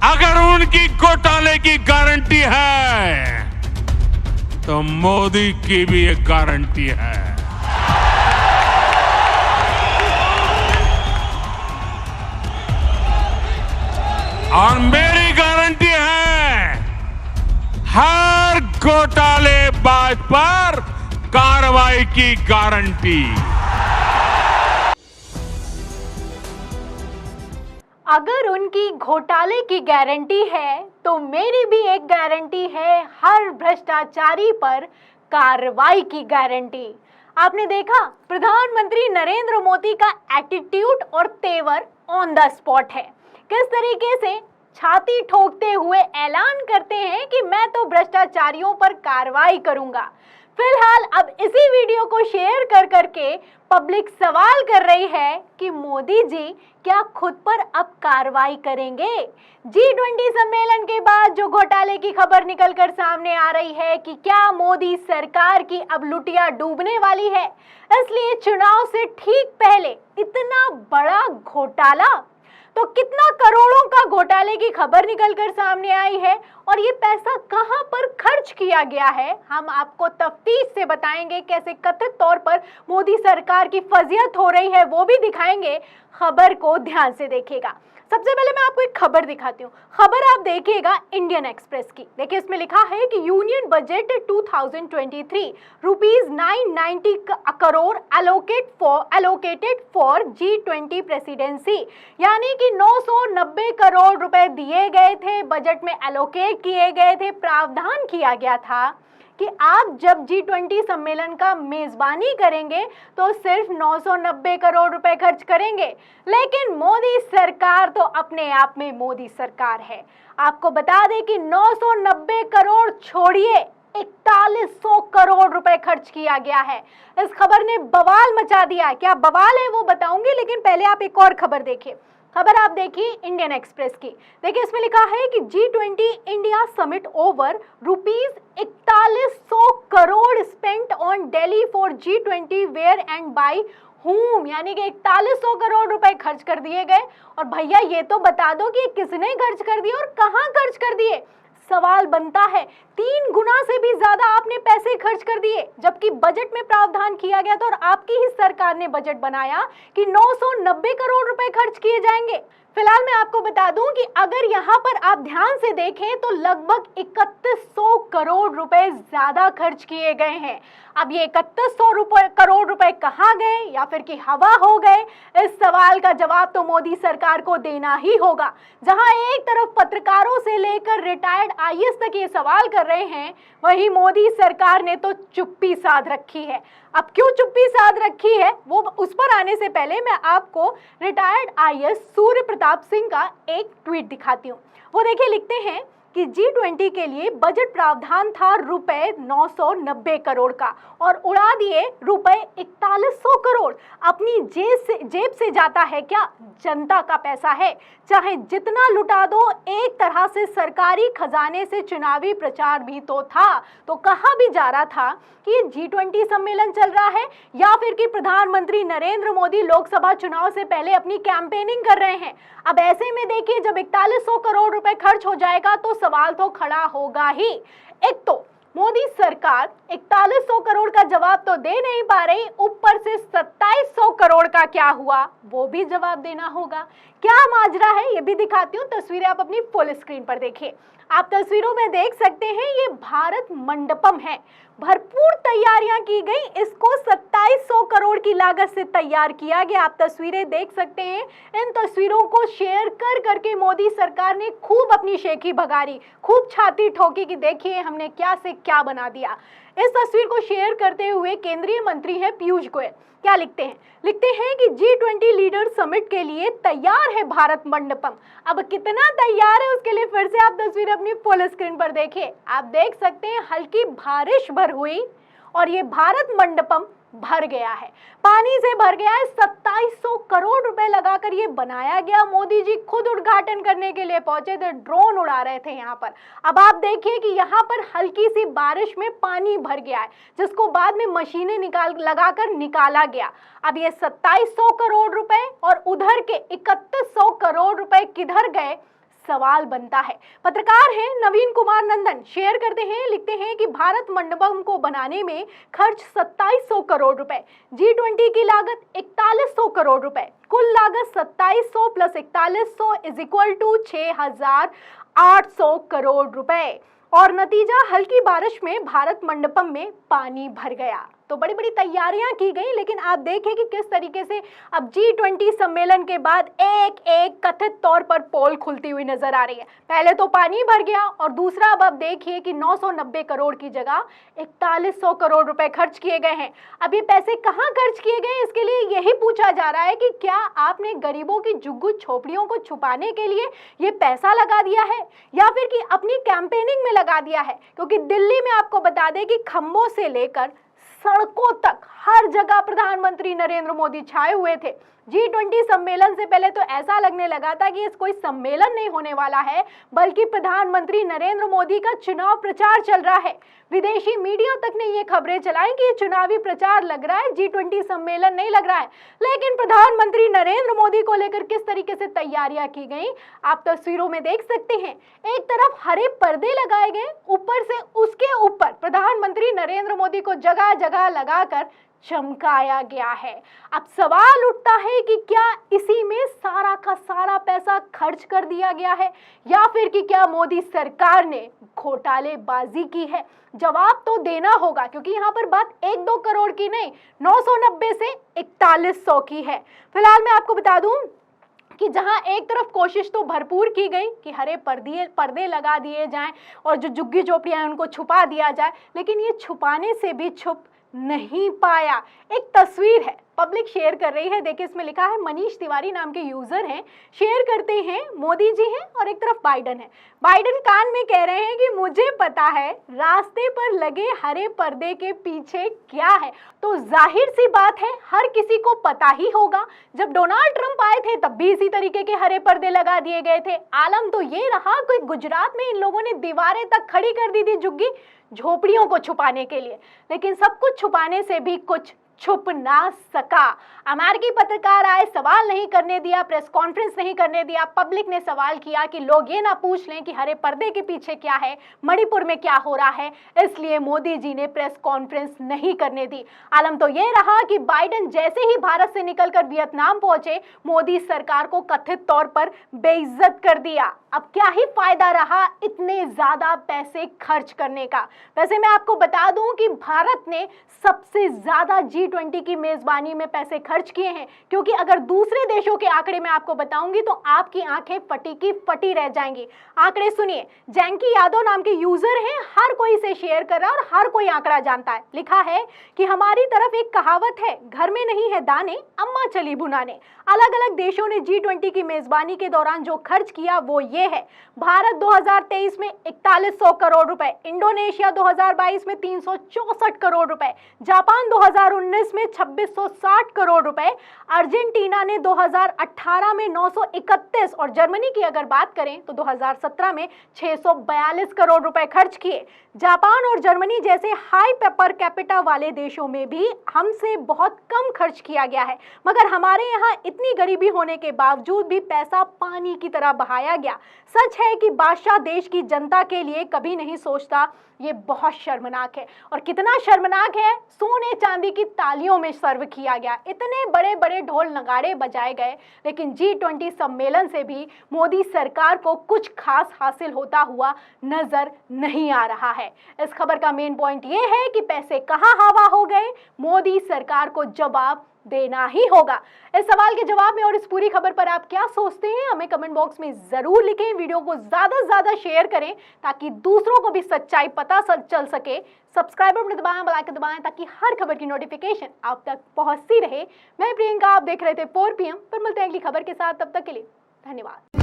अगर उनकी घोटाले की गारंटी है तो मोदी की भी एक गारंटी है। और मेरी गारंटी है, हर घोटालेबाज पर कार्रवाई की गारंटी। अगर उनकी घोटाले की गारंटी है तो मेरी भी एक गारंटी है, हर भ्रष्टाचारी पर कार्रवाई की गारंटी। आपने देखा प्रधानमंत्री नरेंद्र मोदी का एटीट्यूड और तेवर ऑन द स्पॉट है। किस तरीके से छाती ठोकते हुए ऐलान करते हैं कि मैं तो भ्रष्टाचारियों पर कार्रवाई करूंगा। फिलहाल अब इसी वीडियो को शेयर कर करके पब्लिक सवाल कर रही है कि मोदी जी क्या खुद पर अब कार्रवाई करेंगे। G20 सम्मेलन के बाद जो घोटाले की खबर निकलकर सामने आ रही है कि क्या मोदी सरकार की अब लुटिया डूबने वाली है, इसलिए चुनाव से ठीक पहले इतना बड़ा घोटाला। तो कितना करोड़ों का घोटाले की खबर निकलकर सामने आई है और ये पैसा कहां पर खर्च किया गया है, हम आपको तफ्तीश से बताएंगे। कैसे कथित तौर पर मोदी सरकार की फजीहत हो रही है वो भी दिखाएंगे। खबर को ध्यान से देखिएगा। सबसे पहले मैं आपको एक खबर दिखाती हूँ। खबर आप देखिएगा इंडियन एक्सप्रेस की। देखिए इसमें लिखा है कि union budget 2023 rupees 990 crore allocated for G20 presidency, यानी कि 990 करोड़ रुपए दिए गए थे, बजट में एलोकेट किए गए थे। प्रावधान किया गया था कि आप जब G20 सम्मेलन का मेजबानी करेंगे तो सिर्फ 990 करोड़ रुपए खर्च करेंगे। लेकिन मोदी सरकार तो अपने आप में मोदी सरकार है। आपको बता दें कि 990 करोड़ छोड़िए 4100 करोड़ रुपए खर्च किया गया है। इस खबर ने बवाल मचा दिया है। क्या बवाल है वो बताऊंगी, लेकिन पहले आप एक और खबर देखिए। खबर आप देखिए इंडियन एक्सप्रेस की। देखिए इसमें लिखा है कि G20 India summit over rupees 4100 crore spent on Delhi for G20 where and by whom, यानी कि 4100 करोड़ रुपए खर्च कर दिए गए। और भैया ये तो बता दो कि किसने खर्च कर दिए और कहां खर्च कर दिए। सवाल बनता है 3 गुना से भी ज्यादा आपने पैसे खर्च कर दिए, जबकि बजट में प्रावधान किया गया था और आपकी ही सरकार ने बजट बनाया कि 990 करोड़ रुपए खर्च किए जाएंगे। फिलहाल मैं आपको बता दूं कि अगर यहाँ पर आप ध्यान से देखें तो लगभग 3100 करोड़ रुपए ज्यादा खर्च किए गए हैं। अब ये 3100 करोड़ रुपए कहाँ गए या फिर कि हवा हो गए, इस सवाल का जवाब तो मोदी सरकार को देना ही होगा। जहां एक तरफ पत्रकारों से लेकर रिटायर्ड IAS तक ये सवाल कर रहे हैं, वहीं मोदी सरकार ने तो चुप्पी साध रखी है। अब क्यों चुप्पी साध रखी है वो उस पर आने से पहले मैं आपको रिटायर्ड IAS सूर्य प्रताप सिंह का एक ट्वीट दिखाती हूँ। वो देखिए लिखते हैं कि G20 के लिए बजट प्रावधान था रुपए 990 करोड़ का और उड़ा दिए रुपए 4100 करोड़। अपनी जेब से जाता है क्या? जनता का पैसा है, चाहे जितना लुटा दो। एक तरह से सरकारी खजाने से चुनावी प्रचार भी तो था। तो कहाँ भी जा रहा था कि G20 सम्मेलन चल रहा है या फिर कि प्रधानमंत्री नरेंद्र मोदी लोकसभा चुनाव से पहले अपनी कैंपेनिंग कर रहे हैं। अब ऐसे में देखिए जब 4100 करोड़ रुपए खर्च हो जाएगा तो सवाल तो खड़ा होगा ही। एक तो मोदी सरकार 4100 करोड़ का जवाब तो दे नहीं पा रही, ऊपर से 2700 करोड़ का क्या हुआ वो भी जवाब देना होगा। क्या माजरा है ये भी दिखाती हूँ। तस्वीरें आप अपनी फुल स्क्रीन पर देखिए। आप तस्वीरों में देख सकते हैं ये भारत मंडपम है। भरपूर तैयारियां की गई, इसको 2700 करोड़ की लागत से तैयार किया गया। आप तस्वीरें देख सकते हैं। इन तस्वीरों को शेयर कर करके मोदी सरकार ने खूब अपनी शेखी भगारी, खूब छाती ठोकी कि देखिए हमने क्या से क्या बना दिया। इस तस्वीर को शेयर करते हुए केंद्रीय मंत्री हैं पीयूष गोयल क्या लिखते हैं? लिखते हैं कि G20 लीडर समिट के लिए तैयार है भारत मंडपम। अब कितना तैयार है उसके लिए फिर से आप तस्वीर अपनी फुल स्क्रीन पर देखिए। आप देख सकते हैं हल्की बारिश भर हुई और ये भारत मंडपम भर गया है, पानी से भर गया है। 2700 करोड़ रुपए लगाकर ये बनाया गया। मोदी जी खुद उद्घाटन करने के लिए पहुंचे थे, ड्रोन उड़ा रहे थे यहाँ पर। अब आप देखिए कि यहाँ पर हल्की सी बारिश में पानी भर गया है, जिसको बाद में मशीनें लगाकर निकाला गया। अब ये 2700 करोड़ रुपए और उधर के 3100 करोड़ रुपए किधर गए, सवाल बनता है। पत्रकार हैं नवीन कुमार नंदन, शेयर करते हैं, लिखते हैं कि भारत मंडपम को बनाने में खर्च 2700 करोड़ रुपए, G20 की लागत 4100 करोड़ रुपए, कुल लागत 2700 plus 4100 is equal to 6800 crore रुपए। और नतीजा, हल्की बारिश में भारत मंडपम में पानी भर गया। तो बड़ी बड़ी तैयारियां की गई, लेकिन आप देखें कि किस तरीके से अब G20 सम्मेलन के बाद एक एक कथित तौर पर पोल खुलती हुई नजर आ रही है। पहले तो पानी भर गया, और दूसरा अब आप देखिए कि 990 करोड़ की जगह 4100 करोड़ रुपए खर्च किए गए हैं। अब ये पैसे कहां खर्च किए गए, इसके लिए यही पूछा जा रहा है कि क्या आपने गरीबों की झुग्गी झोपड़ियों को छुपाने के लिए ये पैसा लगा दिया है, या फिर कि अपनी कैंपेनिंग में लगा दिया है। क्योंकि दिल्ली में आपको बता दें कि खंभों से लेकर सड़कों तक हर जगह प्रधानमंत्री नरेंद्र मोदी छाए हुए थे। G20 सम्मेलन से पहले तो ऐसा लगने लगा था कि ये कोई सम्मेलन नहीं होने वाला है, बल्कि प्रधानमंत्री नरेंद्र मोदी का चुनाव प्रचार चल रहा है। विदेशी मीडिया तक ने ये खबरें चलाई कि ये चुनावी प्रचार लग रहा है, G20 सम्मेलन नहीं लग रहा है। लेकिन प्रधानमंत्री नरेंद्र मोदी को लेकर किस तरीके से तैयारियां की गई, आप तस्वीरों में देख सकते हैं। एक तरफ हरे पर्दे लगाए गए, ऊपर से उसके ऊपर प्रधानमंत्री नरेंद्र मोदी को जगह जगह लगाकर चमकाया गया है। अब सवाल उठता है कि क्या इसी में सारा का सारा पैसा खर्च कर दिया गया है, या फिर कि क्या मोदी सरकार ने घोटालेबाजी की है। जवाब तो देना होगा, क्योंकि यहाँ पर बात 1-2 करोड़ की नहीं, 990 से 4100 की है। फिलहाल मैं आपको बता दूं कि जहां एक तरफ कोशिश तो भरपूर की गई कि हरे पर्दे लगा दिए जाएं और जो झुग्गी झोपड़ियां हैं उनको छुपा दिया जाए, लेकिन ये छुपाने से भी छुप नहीं पाया। एक तस्वीर है, पब्लिक शेयर कर रही है, देखिए इसमें लिखा है, मनीष तिवारी नाम के यूजर हैं, शेयर करते हैं, मोदी जी हैं और एक तरफ बाइडन है। बाइडन कान में कह रहे हैं कि मुझे पता है रास्ते पर लगे हरे पर्दे के पीछे क्या है। तो जाहिर सी बात है, हर किसी को पता ही होगा, जब डोनाल्ड ट्रंप आए थे तब भी इसी तरीके के हरे पर्दे लगा दिए गए थे। आलम तो ये रहा कि गुजरात में इन लोगों ने दीवारें तक खड़ी कर दी थी झुग्गी झोपड़ियों को छुपाने के लिए, लेकिन सब कुछ छुपाने से भी कुछ छुप ना सका। अमेरिकी पत्रकार आए, सवाल नहीं करने दिया, प्रेस कॉन्फ्रेंस नहीं करने दिया। पब्लिक ने सवाल किया कि लोग ये ना पूछ लें कि हरे पर्दे के पीछे क्या है, मणिपुर में क्या हो रहा है, इसलिए मोदी जी ने प्रेस कॉन्फ्रेंस नहीं करने दी। आलम तो ये रहा कि बाइडन जैसे ही भारत से निकलकर वियतनाम पहुंचे, मोदी सरकार को कथित तौर पर बेइज्जत कर दिया। अब क्या ही फायदा रहा इतने ज्यादा पैसे खर्च करने का। वैसे मैं आपको बता दूं कि भारत ने सबसे ज्यादा G20 की मेजबानी में पैसे खर्च किए हैं, क्योंकि अगर दूसरे देशों के आंकड़े मैं आपको बताऊंगी तो आपकी आंखें फटी की फटी रह जाएंगी। आंकड़े सुनिए, जैंकी यादव नाम के यूजर हैं, हर कोई इसे शेयर कर रहा है और हर कोई आंकड़ा जानता है। लिखा है कि हमारी तरफ एक कहावत है, घर में नहीं है दाने, अम्मा चली भुनाने। अलग अलग देशों ने G20 की मेजबानी के दौरान जो खर्च किया वो ये है। भारत 2023 में 4100 करोड़ रुपए, इंडोनेशिया 2022 में 364 करोड़ रुपए, जापान 2019 में 2660 करोड़ रुपए, अर्जेंटीना ने 2018 में 931 और जर्मनी की अगर बात करें तो 2017 में 642 करोड़ रुपए खर्च किए। जापान और जर्मनी जैसे हाई पर कैपिटा वाले देशों में भी हमसे बहुत कम खर्च किया गया है, मगर हमारे यहाँ इतनी गरीबी होने के बावजूद भी पैसा पानी की तरह बहाया गया। सच है कि बादशाह देश की जनता के लिए कभी नहीं सोचता, ये बहुत शर्मनाक है। और कितना शर्मनाक है, सोने चांदी की तालियों में सर्व किया गया, इतने बड़े बड़े ढोल नगाड़े बजाए गए, लेकिन G20 सम्मेलन से भी मोदी सरकार को कुछ खास हासिल होता हुआ नजर नहीं आ रहा है। इस खबर का मेन पॉइंट ये है कि पैसे कहां हवा हो गए, मोदी सरकार को जवाब देना ही होगा। इस सवाल के जवाब में और इस पूरी खबर पर आप क्या सोचते हैं, हमें कमेंट बॉक्स में जरूर लिखें। वीडियो को ज्यादा से ज्यादा शेयर करें ताकि दूसरों को भी सच्चाई पता चल सके। सब्सक्राइब बटन दबाएं, बेल आइकन दबाएं ताकि हर खबर की नोटिफिकेशन आप तक पहुंचती रहे। मैं प्रियंका, आप देख रहे थे 4 PM पर। मिलते हैं अगली खबर के साथ, तब तक के लिए धन्यवाद।